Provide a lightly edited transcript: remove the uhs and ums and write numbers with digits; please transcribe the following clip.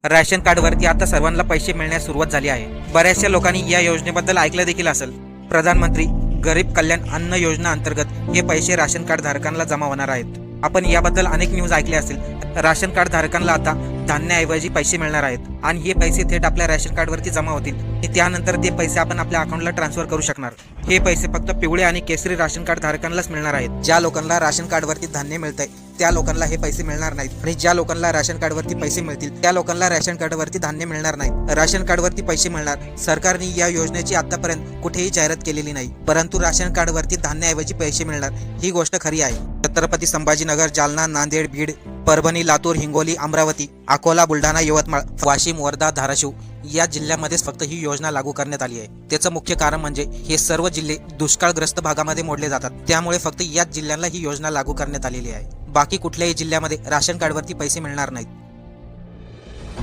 Ration कार्डवरती आता सर्वांना पैसे मिळण्यास सुरुवात झाली आहे। बऱ्याचशा लोकांनी या योजनेबद्दल ऐकलं देखील असेल। प्रधानमंत्री गरीब कल्याण अन्न योजना अंतर्गत हे पैसे राशन कार्ड धारकांना जमा होणार आहेत। आपण याबद्दल अनेक न्यूज ऐकले असतील। राशन कार्ड धारकांना आता धान्याऐवजी पैसे मिळणार आहेत आणि हे पैसे थेट आपल्या राशन कार्डवरती जमा होतील। त्यानंतर ते पैसे आपण आपल्या अकाउंटला ट्रान्सफर करू शकणार। हे पैसे फक्त पिवळे आणि केसरी राशन कार्ड धारकांनाच मिळणार आहेत। ज्या लोकांना राशन कार्डवरती धान्य मिळतंय त्या लोकांना हे पैसे मिळणार नाहीत आणि ज्या लोकांना राशन कार्डवरती पैसे मिळतील त्या लोकांना राशन कार्डवरती धान्य मिळणार नाही। राशन कार्डवरती पैसे मिळणार। सरकारने या योजनेची आतापर्यंत कुठेही जाहिरात केलेली नाही, परंतु राशन कार्डवरती धान्याऐवजी पैसे मिळणार ही गोष्ट खरी आहे। छत्रपती संभाजीनगर, जालना, नांदेड, बीड, परभणी, लातूर, हिंगोली, अमरावती, अकोला, बुलढाणा, यवतमाळ, वाशिम, वर्धा, धाराशिव या जिल्ह्यामध्येच फक्त ही योजना लागू करण्यात आली आहे। त्याचं मुख्य कारण म्हणजे हे सर्व जिल्हे दुष्काळग्रस्त भागामध्ये मोडले जातात, त्यामुळे फक्त याच जिल्ह्यांना ही योजना लागू करण्यात आलेली आहे। बाकी कुठल्याही जिल्ह्यामध्ये राशन कार्डवरती पैसे मिळणार नाहीत।